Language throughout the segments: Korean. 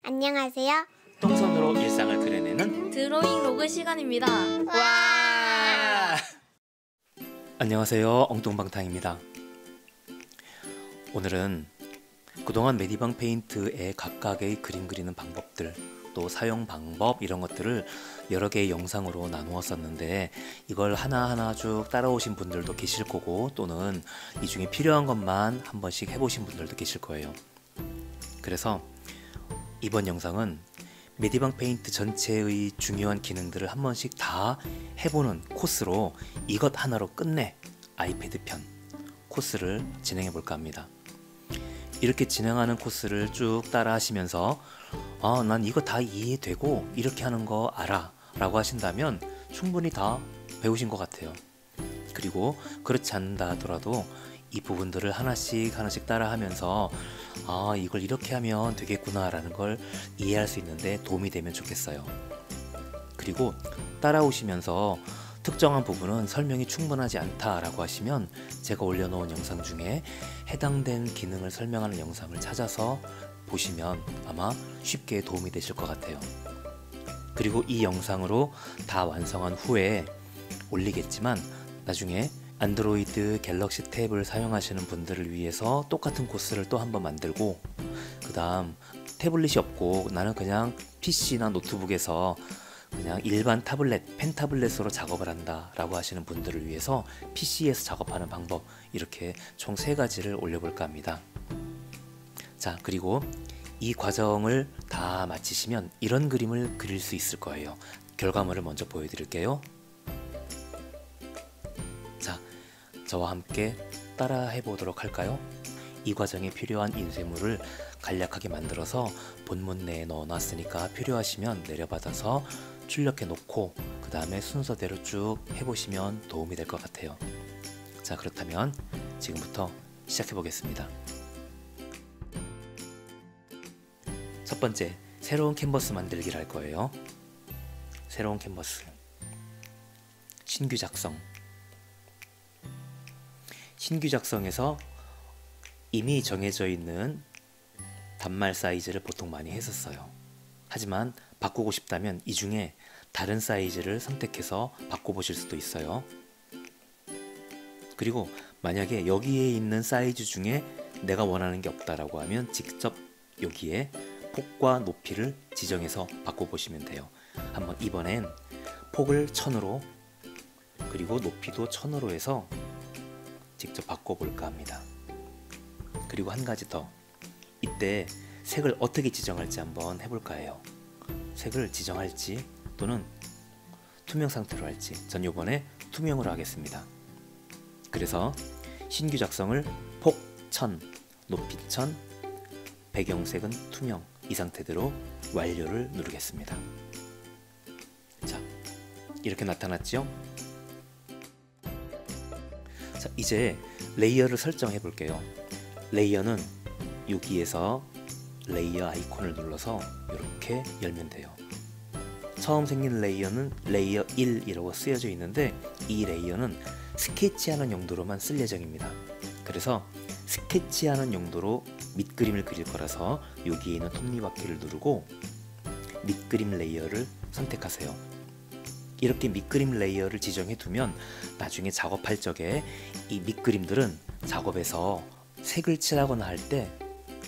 안녕하세요. 똥손으로 일상을 그려내는 드로잉 로그 시간입니다. 와! 안녕하세요, 엉뚱방탕입니다. 오늘은 그동안 메디방 페인트의 각각의 그림 그리는 방법들, 또 사용 방법 이런 것들을 여러 개의 영상으로 나누었었는데 이걸 하나하나 쭉 따라오신 분들도 계실 거고, 또는 이 중에 필요한 것만 한 번씩 해보신 분들도 계실 거예요. 그래서 이번 영상은 메디방 페인트 전체의 중요한 기능들을 한 번씩 다 해보는 코스로 이것 하나로 끝내 아이패드 편 코스를 진행해 볼까 합니다. 이렇게 진행하는 코스를 쭉 따라 하시면서 난 이거 다 이해되고 이렇게 하는 거 알아 라고 하신다면 충분히 다 배우신 것 같아요. 그리고 그렇지 않는다 하더라도 이 부분들을 하나씩 따라 하면서 이걸 이렇게 하면 되겠구나 라는 걸 이해할 수 있는데 도움이 되면 좋겠어요. 그리고 따라오시면서 특정한 부분은 설명이 충분하지 않다 라고 하시면 제가 올려놓은 영상 중에 해당된 기능을 설명하는 영상을 찾아서 보시면 아마 쉽게 도움이 되실 것 같아요. 그리고 이 영상으로 다 완성한 후에 올리겠지만 나중에 안드로이드 갤럭시 탭을 사용하시는 분들을 위해서 똑같은 코스를 또 한번 만들고, 그 다음 태블릿이 없고 나는 그냥 PC나 노트북에서 그냥 일반 타블렛, 펜 타블렛으로 작업을 한다 라고 하시는 분들을 위해서 PC에서 작업하는 방법, 이렇게 총 3가지를 올려볼까 합니다. 자, 그리고 이 과정을 다 마치시면 이런 그림을 그릴 수 있을 거예요. 결과물을 먼저 보여드릴게요. 자, 저와 함께 따라 해보도록 할까요? 이 과정에 필요한 인쇄물을 간략하게 만들어서 본문 내에 넣어놨으니까 필요하시면 내려받아서 출력해 놓고 그 다음에 순서대로 쭉 해보시면 도움이 될 것 같아요. 자, 그렇다면 지금부터 시작해 보겠습니다. 첫 번째, 새로운 캔버스 만들기를 할 거예요. 새로운 캔버스, 신규 작성. 신규 작성에서 이미 정해져 있는 단말 사이즈를 보통 많이 했었어요. 하지만 바꾸고 싶다면 이 중에 다른 사이즈를 선택해서 바꿔보실 수도 있어요. 그리고 만약에 여기에 있는 사이즈 중에 내가 원하는 게 없다라고 하면 직접 여기에 폭과 높이를 지정해서 바꿔보시면 돼요. 한번 이번엔 폭을 1000으로 그리고 높이도 1000으로 해서 직접 바꿔볼까 합니다. 그리고 한 가지 더, 이때 색을 어떻게 지정할지 한번 해볼까 해요. 색을 지정할지 또는 투명 상태로 할지, 전 이번에 투명으로 하겠습니다. 그래서 신규 작성을 폭 1000, 높이 1000, 배경색은 투명, 이 상태대로 완료를 누르겠습니다. 자, 이렇게 나타났죠? 자, 이제 레이어를 설정해 볼게요. 레이어는 여기에서 레이어 아이콘을 눌러서 이렇게 열면 돼요. 처음 생긴 레이어는 레이어 1이라고 쓰여져 있는데 이 레이어는 스케치하는 용도로만 쓸 예정입니다. 그래서 스케치하는 용도로 밑그림을 그릴 거라서 여기에 있는 톱니바퀴를 누르고 밑그림 레이어를 선택하세요. 이렇게 밑그림 레이어를 지정해 두면 나중에 작업할 적에 이 밑그림들은 작업에서 색을 칠하거나 할 때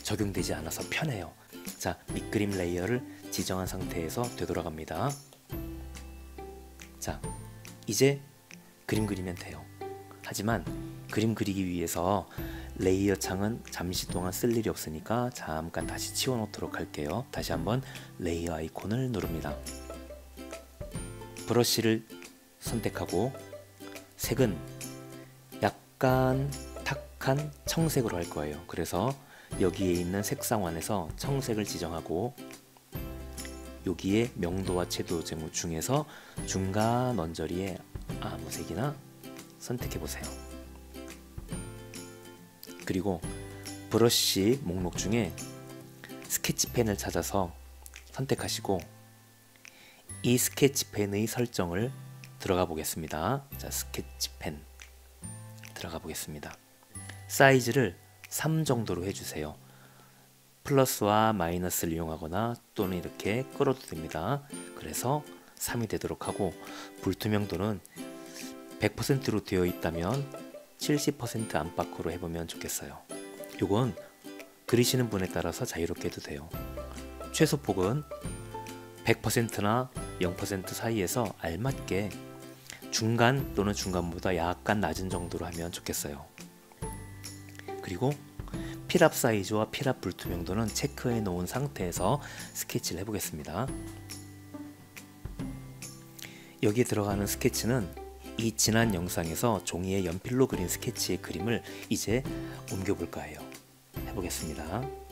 적용되지 않아서 편해요. 자, 밑그림 레이어를 지정한 상태에서 되돌아갑니다. 자, 이제 그림 그리면 돼요. 하지만 그림 그리기 위해서 레이어 창은 잠시 동안 쓸 일이 없으니까 잠깐 다시 치워 놓도록 할게요. 다시 한번 레이어 아이콘을 누릅니다. 브러쉬를 선택하고 색은 약간 탁한 청색으로 할 거예요. 그래서 여기에 있는 색상환에서 청색을 지정하고 여기에 명도와 채도 제목 중에서 중간 언저리에 아무 색이나 선택해 보세요. 그리고 브러쉬 목록 중에 스케치펜을 찾아서 선택하시고 이 스케치펜의 설정을 들어가 보겠습니다. 자, 스케치펜 들어가 보겠습니다. 사이즈를 3 정도로 해주세요. 플러스와 마이너스를 이용하거나 또는 이렇게 끌어도 됩니다. 그래서 3이 되도록 하고, 불투명도는 100%로 되어 있다면 70% 안팎으로 해보면 좋겠어요. 요건 그리시는 분에 따라서 자유롭게 해도 돼요. 최소폭은 100%나 0% 사이에서 알맞게 중간 또는 중간보다 약간 낮은 정도로 하면 좋겠어요. 그리고 필압 사이즈와 필압 불투명도는 체크해 놓은 상태에서 스케치를 해보겠습니다. 여기에 들어가는 스케치는 이 지난 영상에서 종이에 연필로 그린 스케치의 그림을 이제 옮겨볼까 해요. 해보겠습니다.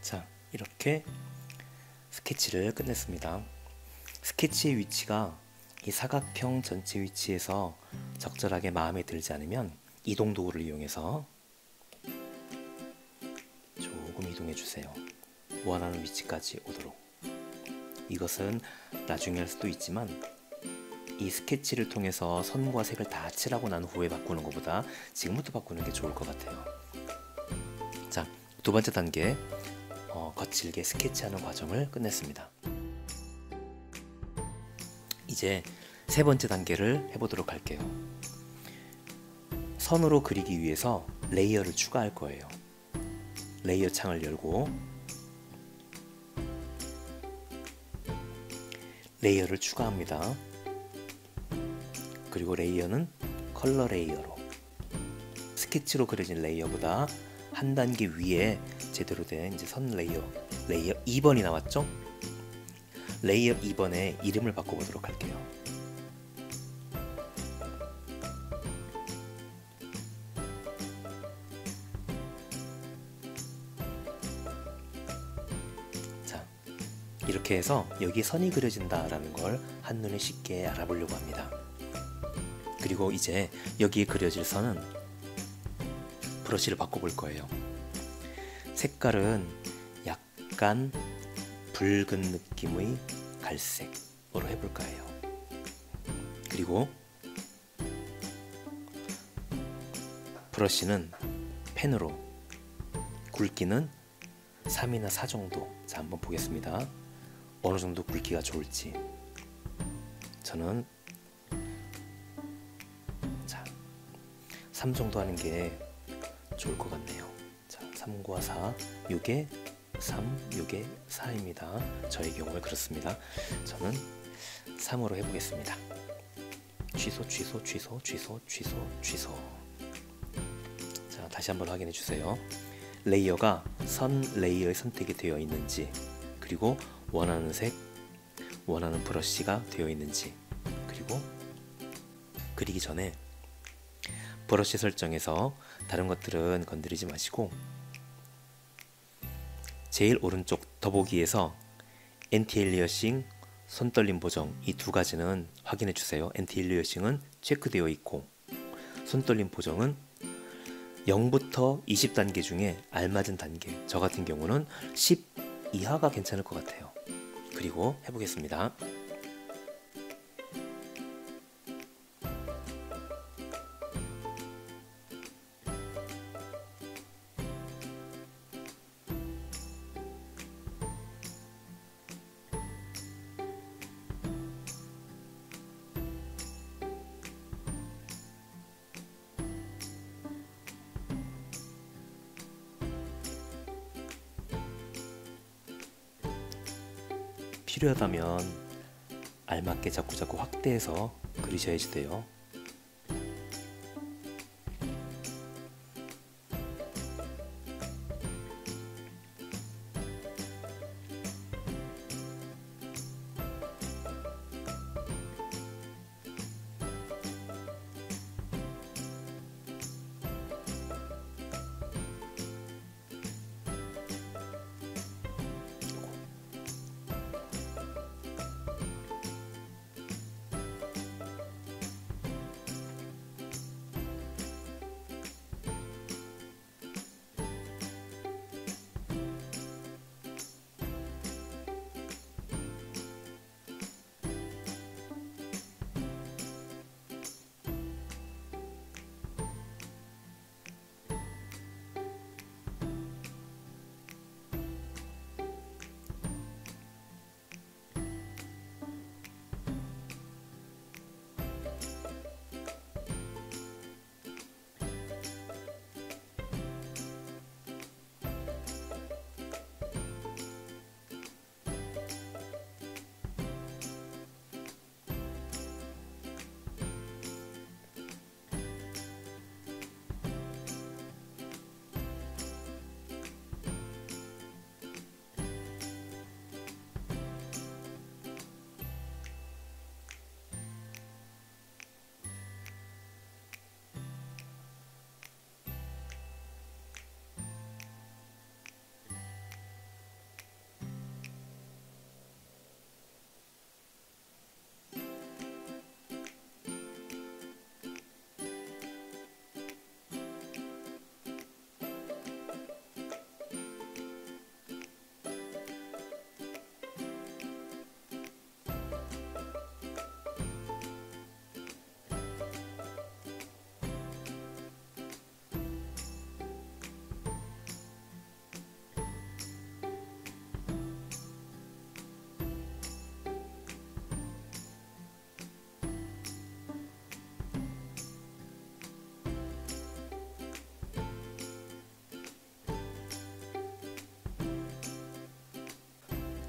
자, 이렇게 스케치를 끝냈습니다. 스케치의 위치가 이 사각형 전체 위치에서 적절하게 마음에 들지 않으면 이동 도구를 이용해서 조금 이동해 주세요. 원하는 위치까지 오도록. 이것은 나중에 할 수도 있지만 이 스케치를 통해서 선과 색을 다 칠하고 난 후에 바꾸는 것보다 지금부터 바꾸는 게 좋을 것 같아요. 자, 두 번째 단계, 거칠게 스케치하는 과정을 끝냈습니다. 이제 세 번째 단계를 해보도록 할게요. 선으로 그리기 위해서 레이어를 추가할 거예요. 레이어 창을 열고 레이어를 추가합니다. 그리고 레이어는 컬러 레이어로, 스케치로 그려진 레이어보다 한 단계 위에 제대로 된 이제 선 레이어 2번이 나왔죠? 레이어 2번에 이름을 바꿔보도록 할게요. 자, 이렇게 해서 여기에 선이 그려진다라는 걸 한눈에 쉽게 알아보려고 합니다. 그리고 이제 여기에 그려질 선은 브러쉬를 바꿔볼 거예요. 색깔은 약간 붉은 느낌의 갈색으로 해볼까 해요. 그리고 브러쉬는 펜으로 굵기는 3이나 4 정도. 자, 한번 보겠습니다. 어느 정도 굵기가 좋을지. 저는 3 정도 하는 게 좋을 것 같네요. 자, 3과 4, 6에 3, 6에 4입니다. 저의 경우에 그렇습니다. 저는 3으로 해보겠습니다. 취소, 취소, 취소, 취소, 취소, 취소. 자, 다시 한번 확인해 주세요. 레이어가 선 레이어에 선택이 되어 있는지, 그리고 원하는 색, 원하는 브러쉬가 되어 있는지, 그리고 그리기 전에 브러쉬 설정에서 다른 것들은 건드리지 마시고 제일 오른쪽 더보기에서 엔티엘리어싱, 손떨림 보정, 이 두 가지는 확인해 주세요. 엔티엘리어싱은 체크되어 있고 손떨림 보정은 0부터 20단계 중에 알맞은 단계, 저 같은 경우는 10 이하가 괜찮을 것 같아요. 그리고 해보겠습니다. 필요하다면 알맞게 자꾸자꾸 확대해서 그리셔야지 돼요.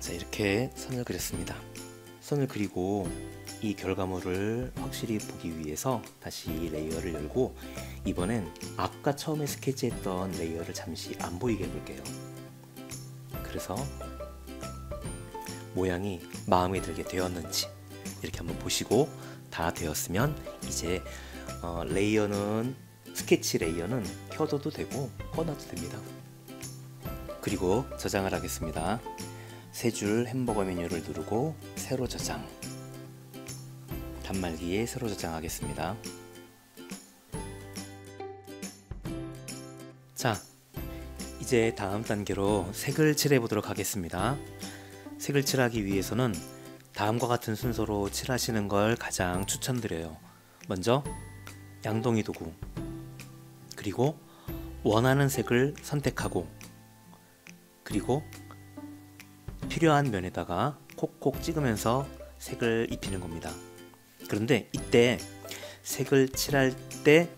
자, 이렇게 선을 그렸습니다. 선을 그리고 이 결과물을 확실히 보기 위해서 다시 레이어를 열고 이번엔 아까 처음에 스케치했던 레이어를 잠시 안 보이게 해볼게요. 그래서 모양이 마음에 들게 되었는지 이렇게 한번 보시고 다 되었으면 이제 레이어는 스케치 레이어는 켜둬도 되고 꺼놔도 됩니다. 그리고 저장을 하겠습니다. 세 줄 햄버거 메뉴를 누르고 새로 저장, 단말기에 새로 저장하겠습니다. 자, 이제 다음 단계로 색을 칠해 보도록 하겠습니다. 색을 칠하기 위해서는 다음과 같은 순서로 칠하시는 걸 가장 추천드려요. 먼저 양동이 도구, 그리고 원하는 색을 선택하고, 그리고 필요한 면에다가 콕콕 찍으면서 색을 입히는 겁니다. 그런데 이때 색을 칠할 때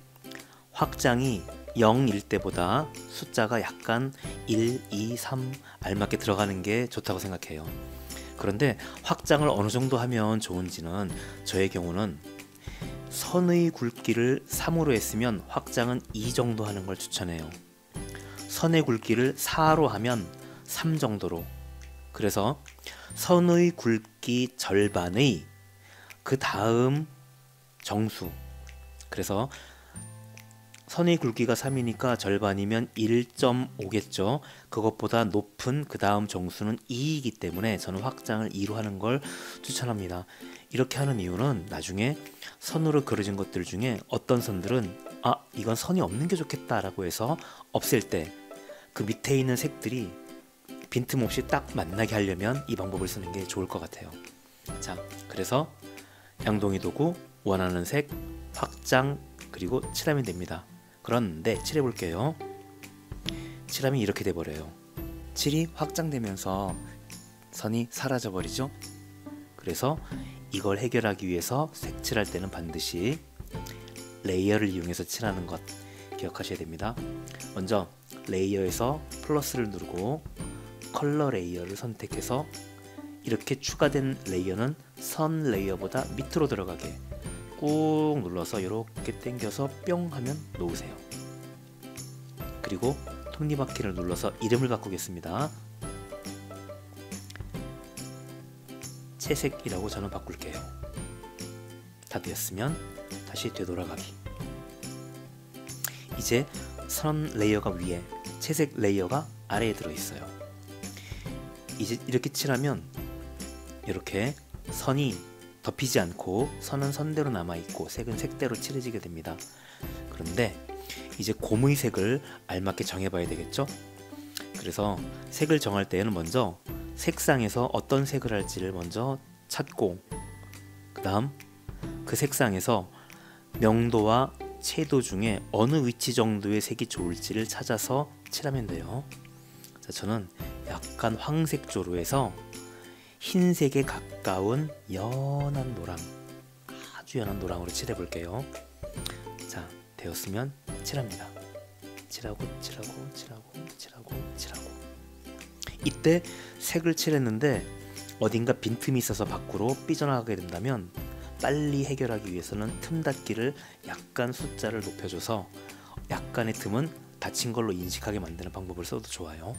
확장이 0일 때보다 숫자가 약간 1, 2, 3 알맞게 들어가는 게 좋다고 생각해요. 그런데 확장을 어느 정도 하면 좋은지는 저의 경우는 선의 굵기를 3으로 했으면 확장은 2 정도 하는 걸 추천해요. 선의 굵기를 4로 하면 3 정도로. 그래서 선의 굵기 절반의 그 다음 정수, 그래서 선의 굵기가 3이니까 절반이면 1.5겠죠. 그것보다 높은 그 다음 정수는 2이기 때문에 저는 확장을 2로 하는 걸 추천합니다. 이렇게 하는 이유는 나중에 선으로 그려진 것들 중에 어떤 선들은 이건 선이 없는 게 좋겠다 라고 해서 없앨 때 그 밑에 있는 색들이 빈틈없이 딱 만나게 하려면 이 방법을 쓰는 게 좋을 것 같아요. 자, 그래서 양동이 도구, 원하는 색, 확장, 그리고 칠하면 됩니다. 그런데 칠해 볼게요. 칠하면 이렇게 돼 버려요. 칠이 확장되면서 선이 사라져 버리죠. 그래서 이걸 해결하기 위해서 색칠할 때는 반드시 레이어를 이용해서 칠하는 것 기억하셔야 됩니다. 먼저 레이어에서 플러스를 누르고 컬러 레이어를 선택해서 이렇게 추가된 레이어는 선 레이어보다 밑으로 들어가게 꾹 눌러서 이렇게 당겨서 뿅 하면 놓으세요. 그리고 톱니바퀴를 눌러서 이름을 바꾸겠습니다. 채색이라고 저는 바꿀게요. 다 되었으면 다시 되돌아가기. 이제 선 레이어가 위에, 채색 레이어가 아래에 들어있어요. 이제 이렇게 칠하면 이렇게 선이 덮이지 않고 선은 선대로 남아있고 색은 색대로 칠해지게 됩니다. 그런데 이제 곰의 색을 알맞게 정해봐야 되겠죠? 그래서 색을 정할 때에는 먼저 색상에서 어떤 색을 할지를 먼저 찾고, 그 다음 그 색상에서 명도와 채도 중에 어느 위치 정도의 색이 좋을지를 찾아서 칠하면 돼요. 자, 저는 약간 황색조로 해서 흰색에 가까운 연한 노랑, 아주 연한 노랑으로 칠해 볼게요. 자, 되었으면 칠합니다. 칠하고 칠하고 칠하고 칠하고 칠하고. 이때 색을 칠했는데 어딘가 빈틈이 있어서 밖으로 삐져나가게 된다면 빨리 해결하기 위해서는 틈 닫기를 약간 숫자를 높여줘서 약간의 틈은 닫힌 걸로 인식하게 만드는 방법을 써도 좋아요.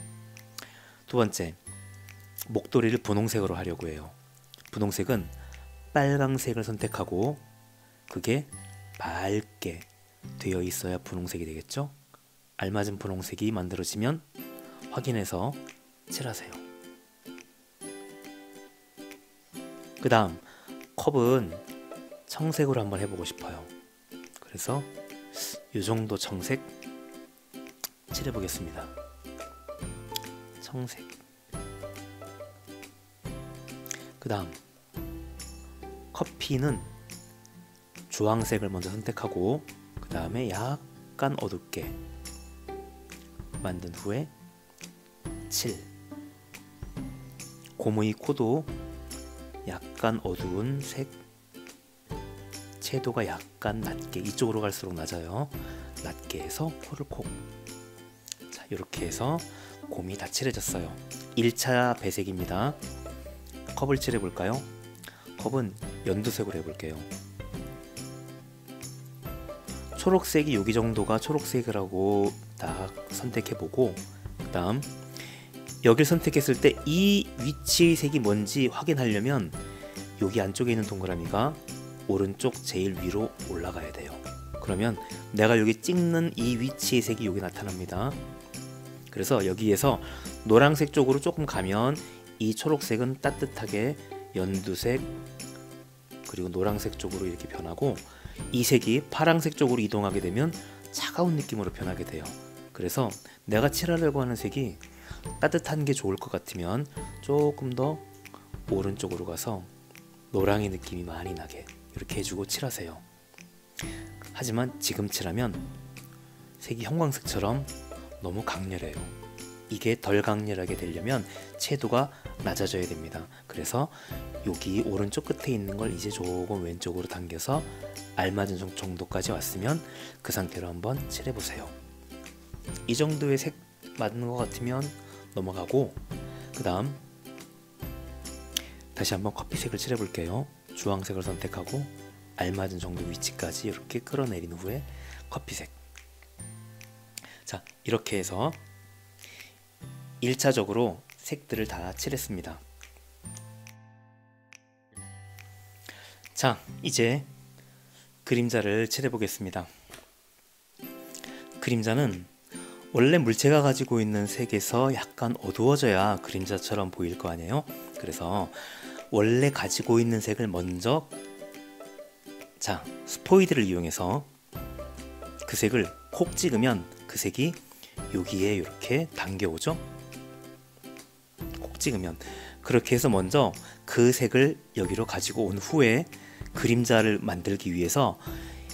두 번째, 목도리를 분홍색으로 하려고 해요. 분홍색은 빨강색을 선택하고 그게 맑게 되어 있어야 분홍색이 되겠죠? 알맞은 분홍색이 만들어지면 확인해서 칠하세요. 그 다음 컵은 청색으로 한번 해보고 싶어요. 그래서 이 정도 청색 칠해보겠습니다. 청색. 그 다음 커피는 주황색을 먼저 선택하고 그 다음에 약간 어둡게 만든 후에 칠. 곰의 코도 약간 어두운 색, 채도가 약간 낮게, 이쪽으로 갈수록 낮아요. 낮게 해서 코를 콕. 자, 이렇게 해서 곰이 다 칠해졌어요. 1차 배색입니다. 컵을 칠해 볼까요? 컵은 연두색으로 해볼게요. 초록색이 여기 정도가 초록색이라고 딱 선택해보고, 그 다음 여길 선택했을 때 이 위치의 색이 뭔지 확인하려면 여기 안쪽에 있는 동그라미가 오른쪽 제일 위로 올라가야 돼요. 그러면 내가 여기 찍는 이 위치의 색이 여기 나타납니다. 그래서 여기에서 노란색 쪽으로 조금 가면 이 초록색은 따뜻하게 연두색 그리고 노란색 쪽으로 이렇게 변하고, 이 색이 파란색 쪽으로 이동하게 되면 차가운 느낌으로 변하게 돼요. 그래서 내가 칠하려고 하는 색이 따뜻한 게 좋을 것 같으면 조금 더 오른쪽으로 가서 노랑의 느낌이 많이 나게 이렇게 해주고 칠하세요. 하지만 지금 칠하면 색이 형광색처럼 너무 강렬해요. 이게 덜 강렬하게 되려면 채도가 낮아져야 됩니다. 그래서 여기 오른쪽 끝에 있는 걸 이제 조금 왼쪽으로 당겨서 알맞은 정도까지 왔으면 그 상태로 한번 칠해보세요. 이 정도의 색 맞는 것 같으면 넘어가고, 그 다음 다시 한번 커피색을 칠해볼게요. 주황색을 선택하고 알맞은 정도 위치까지 이렇게 끌어내린 후에 커피색. 자, 이렇게 해서 1차적으로 색들을 다 칠했습니다. 자, 이제 그림자를 칠해 보겠습니다. 그림자는 원래 물체가 가지고 있는 색에서 약간 어두워져야 그림자처럼 보일 거 아니에요. 그래서 원래 가지고 있는 색을 먼저, 자, 스포이드를 이용해서 그 색을 콕 찍으면 그 색이 여기에 이렇게 당겨오죠. 콕 찍으면. 그렇게 해서 먼저 그 색을 여기로 가지고 온 후에 그림자를 만들기 위해서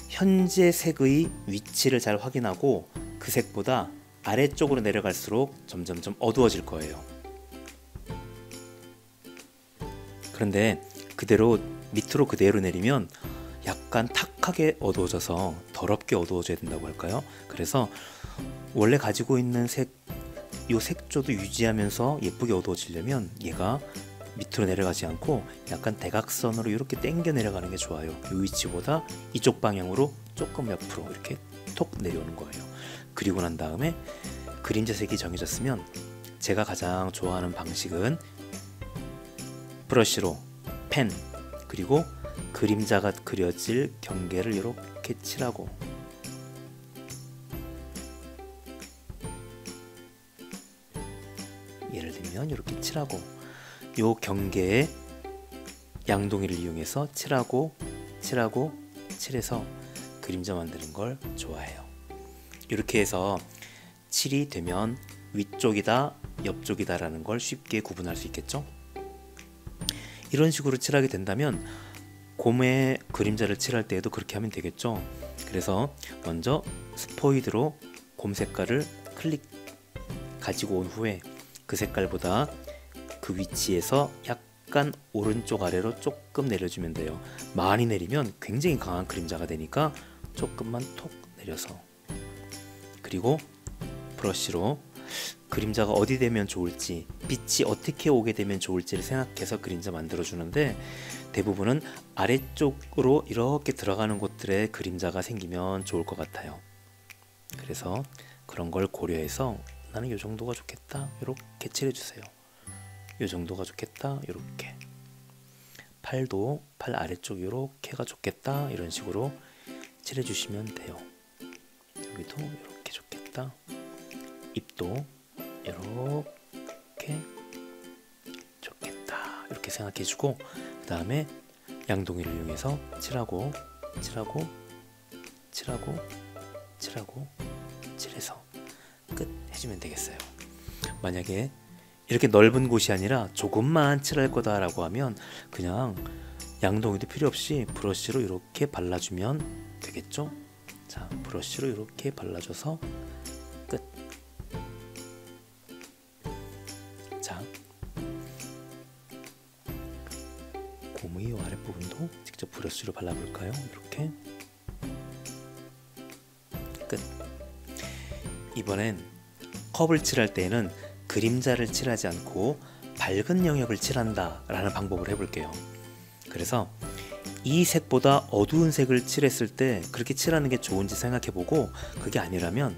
현재 색의 위치를 잘 확인하고 그 색보다 아래쪽으로 내려갈수록 점점점 어두워질 거예요. 그런데 그대로 밑으로 그대로 내리면 약간 탁하게 어두워져서 더럽게 어두워져야 된다고 할까요? 그래서 원래 가지고 있는 색, 요 색조도 유지하면서 예쁘게 어두워지려면 얘가 밑으로 내려가지 않고 약간 대각선으로 이렇게 당겨 내려가는 게 좋아요. 이 위치보다 이쪽 방향으로 조금 옆으로 이렇게 톡 내려오는 거예요. 그리고 난 다음에 그림자 색이 정해졌으면 제가 가장 좋아하는 방식은 브러쉬로 펜 그리고 그림자가 그려질 경계를 이렇게 칠하고, 예를 들면 이렇게 칠하고, 요 경계에 양동이를 이용해서 칠하고 칠해서 그림자 만드는 걸 좋아해요. 이렇게 해서 칠이 되면 위쪽이다 옆쪽이다 라는 걸 쉽게 구분할 수 있겠죠. 이런 식으로 칠하게 된다면 곰의 그림자를 칠할 때에도 그렇게 하면 되겠죠. 그래서 먼저 스포이드로 곰 색깔을 클릭 가지고 온 후에 그 색깔보다 그 위치에서 약간 오른쪽 아래로 조금 내려주면 돼요. 많이 내리면 굉장히 강한 그림자가 되니까 조금만 톡 내려서, 그리고 브러쉬로 그림자가 어디 되면 좋을지, 빛이 어떻게 오게 되면 좋을지를 생각해서 그림자 만들어 주는데, 대부분은 아래쪽으로 이렇게 들어가는 곳들에 그림자가 생기면 좋을 것 같아요. 그래서 그런 걸 고려해서 나는 이 정도가 좋겠다 이렇게 칠해주세요. 이 정도가 좋겠다 이렇게. 팔도 팔 아래쪽 이렇게가 좋겠다 이런 식으로 칠해주시면 돼요. 여기도 이렇게 좋겠다. 입도 이렇게 좋겠다 이렇게 생각해주고, 그 다음에 양동이를 이용해서 칠하고 칠해서 끝 해주면 되겠어요. 만약에 이렇게 넓은 곳이 아니라 조금만 칠할 거다 라고 하면 그냥 양동이도 필요 없이 브러쉬로 이렇게 발라주면 되겠죠. 자, 브러쉬로 이렇게 발라줘서 끝. 자, 고무의 아랫부분도 직접 브러쉬로 발라볼까요? 이렇게 끝. 이번엔 컵을 칠할 때에는 그림자를 칠하지 않고 밝은 영역을 칠한다 라는 방법을 해볼게요. 그래서 이 색보다 어두운 색을 칠했을 때 그렇게 칠하는 게 좋은지 생각해보고, 그게 아니라면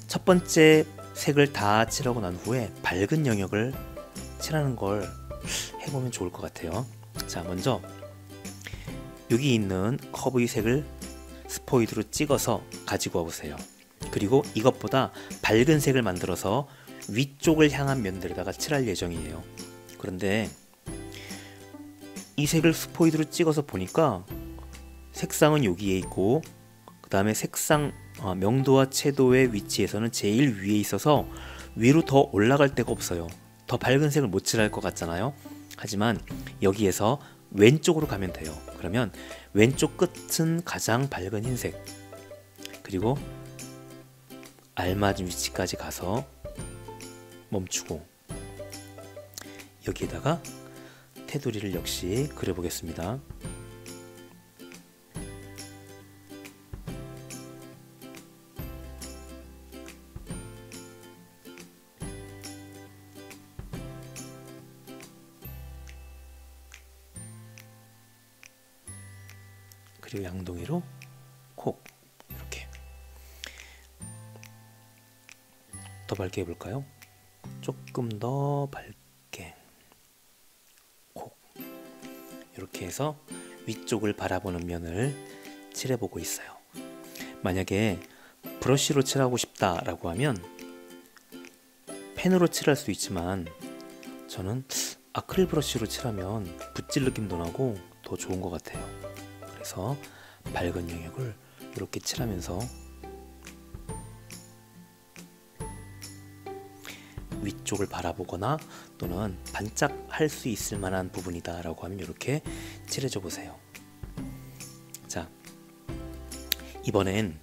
첫 번째 색을 다 칠하고 난 후에 밝은 영역을 칠하는 걸 해보면 좋을 것 같아요. 자, 먼저 여기 있는 커브의 색을 스포이드로 찍어서 가지고 와보세요. 그리고 이것보다 밝은 색을 만들어서 위쪽을 향한 면들에다가 칠할 예정이에요. 그런데 이 색을 스포이드로 찍어서 보니까 색상은 여기에 있고, 그 다음에 색상 명도와 채도의 위치에서는 제일 위에 있어서 위로 더 올라갈 데가 없어요. 더 밝은 색을 못 칠할 것 같잖아요. 하지만 여기에서 왼쪽으로 가면 돼요. 그러면 왼쪽 끝은 가장 밝은 흰색, 그리고 알맞은 위치까지 가서 멈추고, 여기에다가 테두리를 역시 그려보겠습니다. 그리고 양동이로 콕, 이렇게. 더 밝게 해볼까요? 조금 더 밝게 콕. 이렇게 해서 위쪽을 바라보는 면을 칠해보고 있어요. 만약에 브러쉬로 칠하고 싶다라고 하면 펜으로 칠할 수 있지만, 저는 아크릴 브러쉬로 칠하면 붓질 느낌도 나고 더 좋은 것 같아요. 그래서 밝은 영역을 이렇게 칠하면서 위쪽을 바라보거나 또는 반짝할 수 있을 만한 부분이다 라고 하면 이렇게 칠해줘 보세요. 자, 이번엔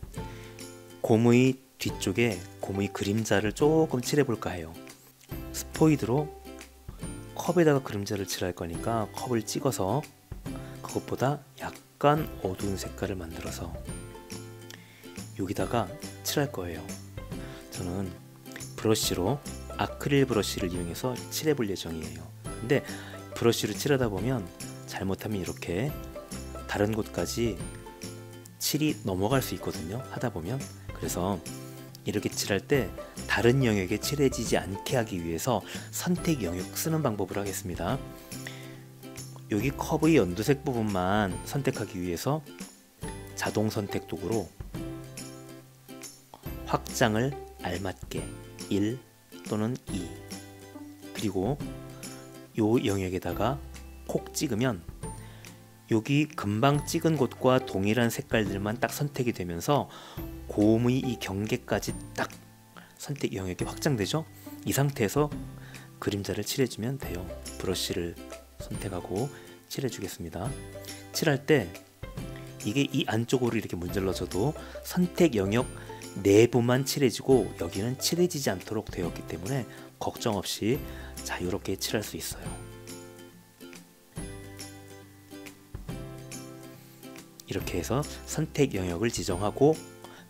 고무의 뒤쪽에 고무의 그림자를 조금 칠해볼까 해요. 스포이드로 컵에다가 그림자를 칠할 거니까 컵을 찍어서 그것보다 약간 어두운 색깔을 만들어서 여기다가 칠할 거예요. 저는 브러쉬로 아크릴 브러쉬를 이용해서 칠해볼 예정이에요. 근데 브러쉬로 칠하다 보면 잘못하면 이렇게 다른 곳까지 칠이 넘어갈 수 있거든요, 하다 보면. 그래서 이렇게 칠할 때 다른 영역에 칠해지지 않게 하기 위해서 선택 영역 쓰는 방법을 하겠습니다. 여기 커브의 연두색 부분만 선택하기 위해서 자동 선택 도구로 확장을 알맞게 1 또는 2, 그리고 요 영역에다가 콕 찍으면 여기 금방 찍은 곳과 동일한 색깔들만 딱 선택이 되면서 고음의 이 경계까지 딱 선택 영역이 확장되죠. 이 상태에서 그림자를 칠해주면 돼요. 브러쉬를 선택하고 칠해주겠습니다. 칠할 때 이게 이 안쪽으로 이렇게 문질러져도 선택 영역 내부만 칠해지고 여기는 칠해지지 않도록 되었기 때문에 걱정 없이 자유롭게 칠할 수 있어요. 이렇게 해서 선택 영역을 지정하고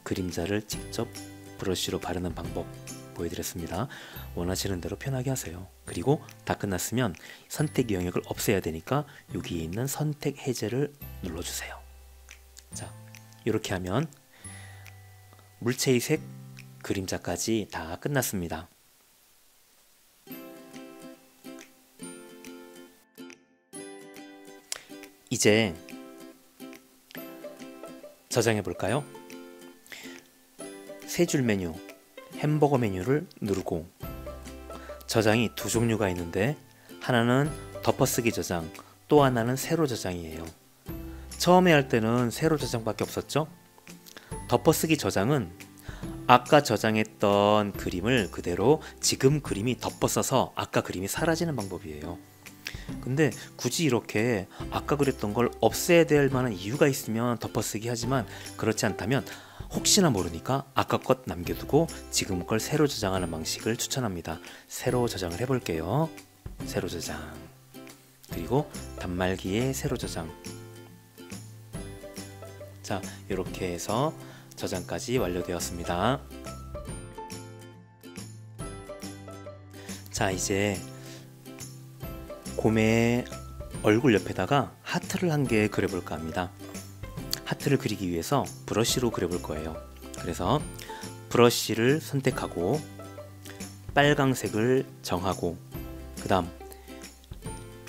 그림자를 직접 브러쉬로 바르는 방법 보여드렸습니다. 원하시는 대로 편하게 하세요. 그리고 다 끝났으면 선택 영역을 없애야 되니까 여기에 있는 선택 해제를 눌러주세요. 자, 이렇게 하면 물체의 색, 그림자까지 다 끝났습니다. 이제 저장해 볼까요? 세 줄 메뉴, 햄버거 메뉴를 누르고, 저장이 두 종류가 있는데 하나는 덮어쓰기 저장, 또 하나는 세로 저장이에요. 처음에 할 때는 세로 저장밖에 없었죠? 덮어쓰기 저장은 아까 저장했던 그림을 그대로 지금 그림이 덮어써서 아까 그림이 사라지는 방법이에요. 근데 굳이 이렇게 아까 그렸던 걸 없애야 될 만한 이유가 있으면 덮어쓰기 하지만, 그렇지 않다면 혹시나 모르니까 아까 것 남겨두고 지금 걸 새로 저장하는 방식을 추천합니다. 새로 저장을 해볼게요. 새로 저장, 그리고 단말기에 새로 저장. 자, 이렇게 해서 저장까지 완료되었습니다. 자, 이제 곰의 얼굴 옆에다가 하트를 한 개 그려볼까 합니다. 하트를 그리기 위해서 브러쉬로 그려볼 거예요. 그래서 브러쉬를 선택하고 빨강색을 정하고, 그 다음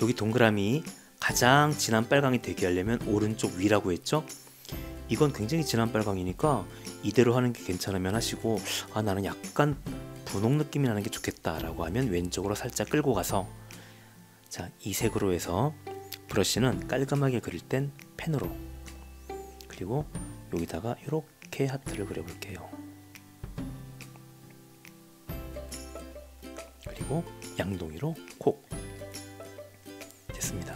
여기 동그라미 가장 진한 빨강이 되게 하려면 오른쪽 위라고 했죠? 이건 굉장히 진한 빨강이니까 이대로 하는 게 괜찮으면 하시고, 나는 약간 분홍 느낌이 나는 게 좋겠다 라고 하면 왼쪽으로 살짝 끌고 가서, 자, 이 색으로 해서 브러쉬는 깔끔하게 그릴 땐 펜으로, 그리고 여기다가 이렇게 하트를 그려볼게요. 그리고 양동이로 코. 됐습니다.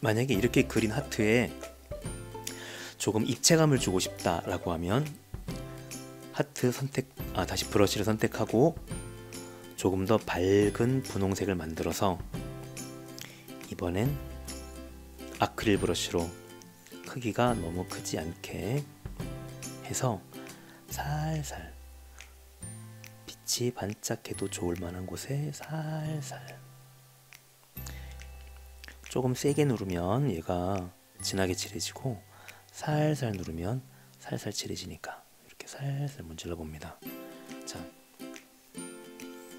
만약에 이렇게 그린 하트에 조금 입체감을 주고 싶다 라고 하면 하트 선택, 다시 브러쉬를 선택하고 조금 더 밝은 분홍색을 만들어서 이번엔 아크릴 브러쉬로 크기가 너무 크지 않게 해서 살살 빛이 반짝해도 좋을 만한 곳에 살살, 조금 세게 누르면 얘가 진하게 칠해지고 살살 누르면 살살 칠해지니까 이렇게 살살 문질러 봅니다. 자,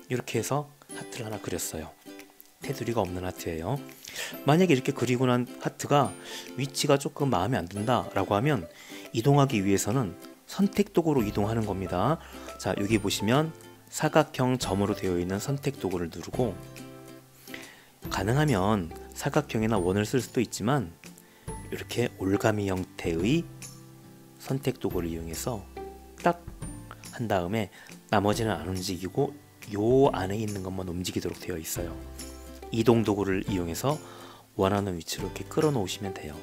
이렇게 해서 하트를 하나 그렸어요. 테두리가 없는 하트예요. 만약에 이렇게 그리고 난 하트가 위치가 조금 마음에 안 든다 라고 하면 이동하기 위해서는 선택 도구로 이동하는 겁니다. 자, 여기 보시면 사각형 점으로 되어 있는 선택 도구를 누르고, 가능하면 사각형이나 원을 쓸 수도 있지만 이렇게 올가미 형태의 선택 도구를 이용해서 딱 한 다음에 나머지는 안 움직이고 요 안에 있는 것만 움직이도록 되어 있어요. 이동 도구를 이용해서 원하는 위치로 이렇게 끌어 놓으시면 돼요.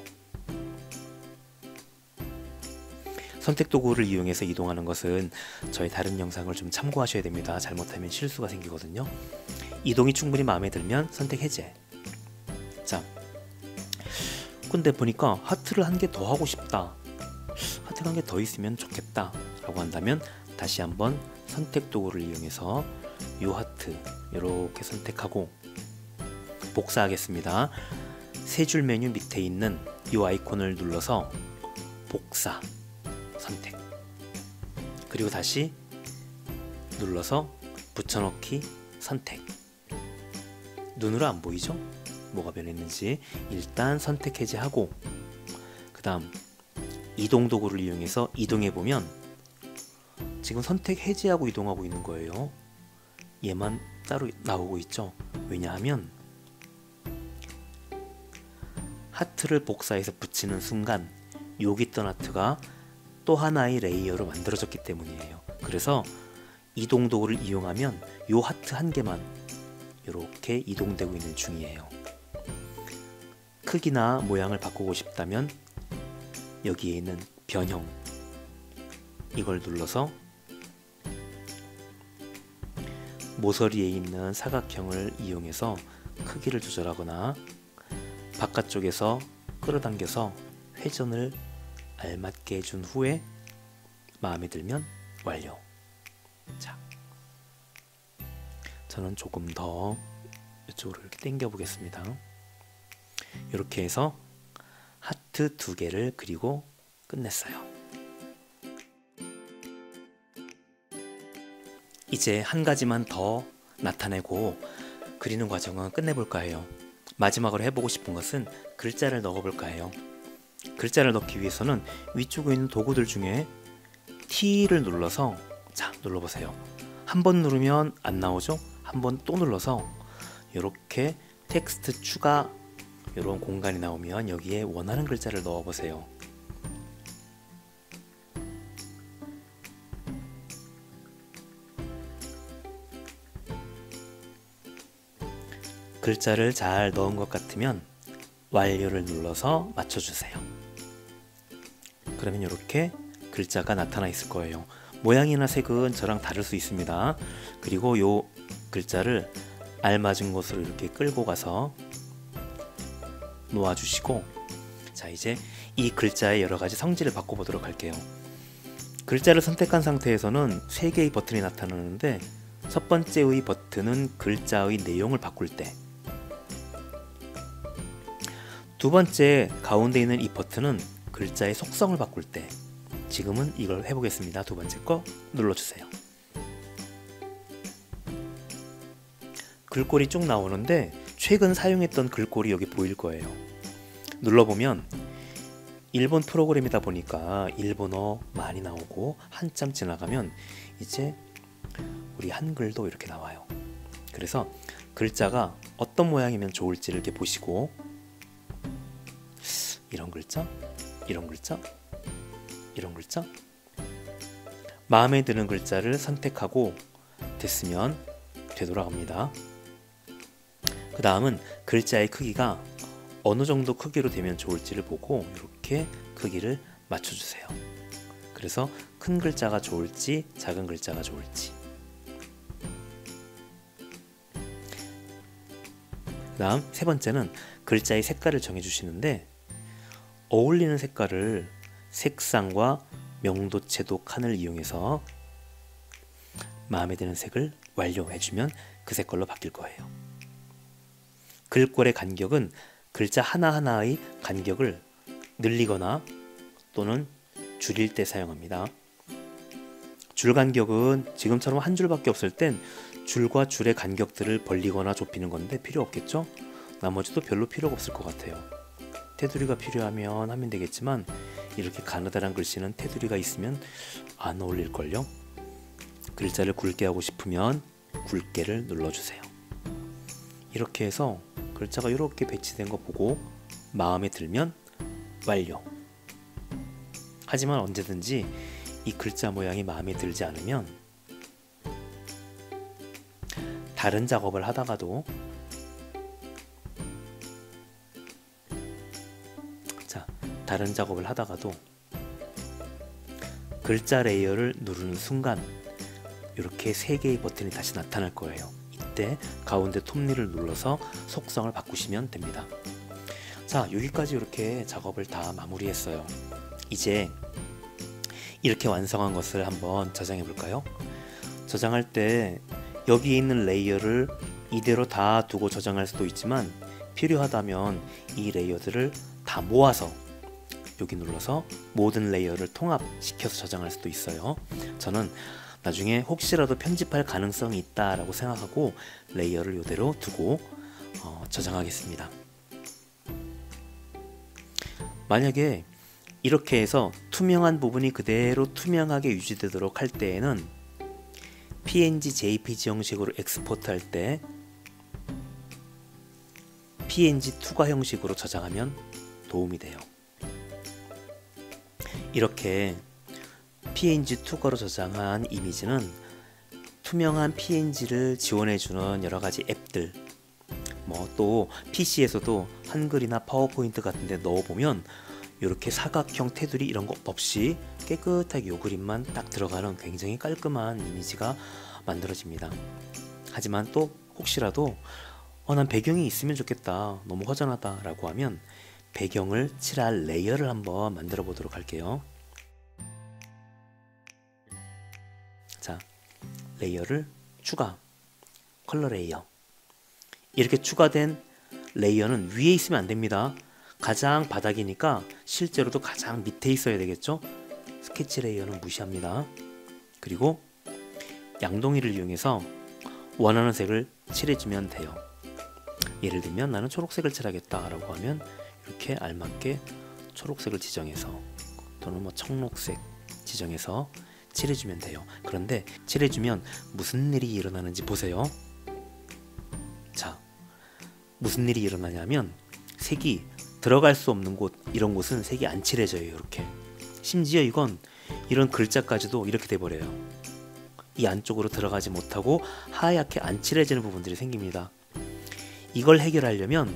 선택 도구를 이용해서 이동하는 것은 저희 다른 영상을 좀 참고하셔야 됩니다. 잘못하면 실수가 생기거든요. 이동이 충분히 마음에 들면 선택 해제. 자, 근데 보니까 하트를 한 개 더 하고 싶다, 하트가 한 개 더 있으면 좋겠다 라고 한다면 다시 한번 선택 도구를 이용해서 이 하트 이렇게 선택하고 복사하겠습니다. 세 줄 메뉴 밑에 있는 이 아이콘을 눌러서 복사 선택, 그리고 다시 눌러서 붙여넣기 선택. 눈으로 안 보이죠? 뭐가 변했는지. 일단 선택 해제하고 그 다음 이동 도구를 이용해서 이동해 보면 지금 선택 해제하고 이동하고 있는 거예요. 얘만 따로 나오고 있죠. 왜냐하면 하트를 복사해서 붙이는 순간 여기 있던 하트가 또 하나의 레이어로 만들어졌기 때문이에요. 그래서 이동 도구를 이용하면 요 하트 한 개만 이렇게 이동되고 있는 중이에요. 크기나 모양을 바꾸고 싶다면 여기에 있는 변형, 이걸 눌러서 모서리에 있는 사각형을 이용해서 크기를 조절하거나 바깥쪽에서 끌어당겨서 회전을 알맞게 해준 후에 마음에 들면 완료. 자, 저는 조금 더 이쪽으로 이렇게 당겨 보겠습니다. 이렇게 해서 하트 2개를 그리고 끝냈어요. 이제 한 가지만 더 나타내고 그리는 과정은 끝내볼까 해요. 마지막으로 해보고 싶은 것은 글자를 넣어볼까 해요. 글자를 넣기 위해서는 위쪽에 있는 도구들 중에 T를 눌러서, 자, 눌러보세요. 한 번 누르면 안 나오죠? 한 번 또 눌러서 이렇게 텍스트 추가 이런 공간이 나오면 여기에 원하는 글자를 넣어보세요. 글자를 잘 넣은 것 같으면 완료를 눌러서 맞춰주세요. 그러면 이렇게 글자가 나타나 있을 거예요. 모양이나 색은 저랑 다를 수 있습니다. 그리고 요 글자를 알맞은 곳으로 이렇게 끌고 가서 놓아주시고, 자, 이제 이 글자의 여러가지 성질을 바꿔보도록 할게요. 글자를 선택한 상태에서는 3개의 버튼이 나타나는데 첫 번째의 버튼은 글자의 내용을 바꿀 때, 두 번째 가운데 있는 이 버튼은 글자의 속성을 바꿀 때, 지금은 이걸 해보겠습니다. 두 번째 거 눌러주세요. 글꼴이 쭉 나오는데 최근 사용했던 글꼴이 여기 보일 거예요. 눌러보면 일본 프로그램이다 보니까 일본어 많이 나오고 한참 지나가면 이제 우리 한글도 이렇게 나와요. 그래서 글자가 어떤 모양이면 좋을지를 이렇게 보시고, 이런 글자, 이런 글자, 이런 글자, 마음에 드는 글자를 선택하고 됐으면 되돌아갑니다. 그 다음은 글자의 크기가 어느 정도 크기로 되면 좋을지를 보고 이렇게 크기를 맞춰주세요. 그래서 큰 글자가 좋을지 작은 글자가 좋을지. 그 다음 세 번째는 글자의 색깔을 정해주시는데, 어울리는 색깔을 색상과 명도채도 칸을 이용해서 마음에 드는 색을 완료해주면 그 색깔로 바뀔 거예요. 글꼴의 간격은 글자 하나하나의 간격을 늘리거나 또는 줄일 때 사용합니다. 줄 간격은 지금처럼 한 줄밖에 없을 땐 줄과 줄의 간격들을 벌리거나 좁히는 건데 필요 없겠죠? 나머지도 별로 필요가 없을 것 같아요. 테두리가 필요하면 하면 되겠지만 이렇게 가느다란 글씨는 테두리가 있으면 안 어울릴걸요? 글자를 굵게 하고 싶으면 굵게를 눌러주세요. 이렇게 해서 글자가 이렇게 배치된 거 보고 마음에 들면 완료. 하지만 언제든지 이 글자 모양이 마음에 들지 않으면 다른 작업을 하다가도 글자 레이어를 누르는 순간 이렇게 세 개의 버튼이 다시 나타날 거예요. 이때 가운데 톱니를 눌러서 속성을 바꾸시면 됩니다. 자, 여기까지 이렇게 작업을 다 마무리했어요. 이제 이렇게 완성한 것을 한번 저장해 볼까요? 저장할 때 여기에 있는 레이어를 이대로 다 두고 저장할 수도 있지만, 필요하다면 이 레이어들을 다 모아서 여기 눌러서 모든 레이어를 통합시켜서 저장할 수도 있어요. 저는 나중에 혹시라도 편집할 가능성이 있다라고 생각하고 레이어를 이대로 두고 저장하겠습니다. 만약에 이렇게 해서 투명한 부분이 그대로 투명하게 유지되도록 할 때에는 PNG, JPG 형식으로 엑스포트 할 때 PNG 투과 형식으로 저장하면 도움이 돼요. 이렇게 PNG 투과로 저장한 이미지는 투명한 PNG를 지원해주는 여러가지 앱들, 또 PC에서도 한글이나 파워포인트 같은 데 넣어보면 이렇게 사각형 테두리 이런 거 없이 깨끗하게 요 그림만 딱 들어가는 굉장히 깔끔한 이미지가 만들어집니다. 하지만 또 혹시라도 난 배경이 있으면 좋겠다, 너무 허전하다 라고 하면 배경을 칠할 레이어를 한번 만들어 보도록 할게요. 자, 레이어를 추가, 컬러 레이어. 이렇게 추가된 레이어는 위에 있으면 안 됩니다. 가장 바닥이니까 실제로도 가장 밑에 있어야 되겠죠? 스케치 레이어는 무시합니다. 그리고 양동이를 이용해서 원하는 색을 칠해주면 돼요. 예를 들면 나는 초록색을 칠하겠다 라고 하면 이렇게 알맞게 초록색을 지정해서, 또는 청록색 지정해서 칠해주면 돼요. 그런데 칠해주면 무슨 일이 일어나는지 보세요. 자, 무슨 일이 일어나냐면 색이 들어갈 수 없는 곳, 이런 곳은 색이 안 칠해져요. 이렇게. 심지어 이건 이런 글자까지도 이렇게 돼버려요. 이 안쪽으로 들어가지 못하고 하얗게 안 칠해지는 부분들이 생깁니다. 이걸 해결하려면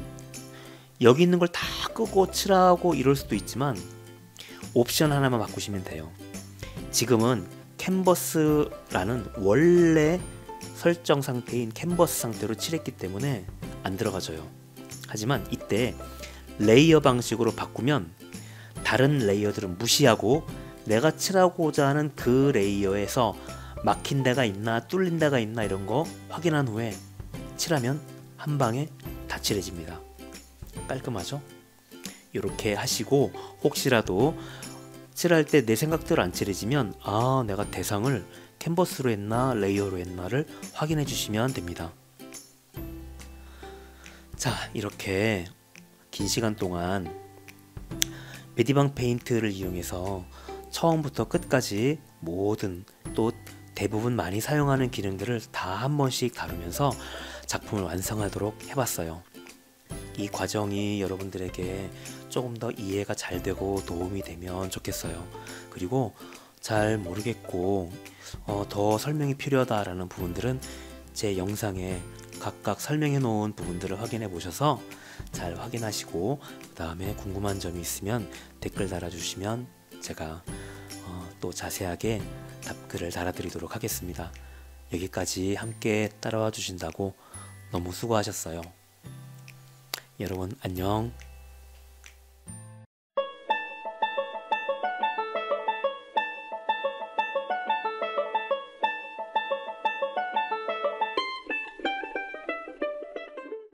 여기 있는 걸 다 끄고 칠하고 이럴 수도 있지만 옵션 하나만 바꾸시면 돼요. 지금은 캔버스라는 원래 설정 상태인 캔버스 상태로 칠했기 때문에 안 들어가져요. 하지만 이때 레이어 방식으로 바꾸면 다른 레이어들은 무시하고 내가 칠하고자 하는 그 레이어에서 막힌 데가 있나 뚫린 데가 있나 이런 거 확인한 후에 칠하면 한 방에 다 칠해집니다. 깔끔하죠? 이렇게 하시고 혹시라도 칠할 때 내 생각대로 안 칠해지면 내가 대상을 캔버스로 했나 레이어로 했나를 확인해 주시면 됩니다. 자, 이렇게 긴 시간 동안 메디방 페인트를 이용해서 처음부터 끝까지 모든 또 대부분 많이 사용하는 기능들을 다 한 번씩 다루면서 작품을 완성하도록 해봤어요. 이 과정이 여러분들에게 조금 더 이해가 잘 되고 도움이 되면 좋겠어요. 그리고 잘 모르겠고 더 설명이 필요하다라는 부분들은 제 영상에 각각 설명해 놓은 부분들을 확인해 보셔서 잘 확인하시고 그 다음에 궁금한 점이 있으면 댓글 달아주시면 제가 또 자세하게 답글을 달아드리도록 하겠습니다. 여기까지 함께 따라와 주신다고 너무 수고하셨어요. 여러분 안녕.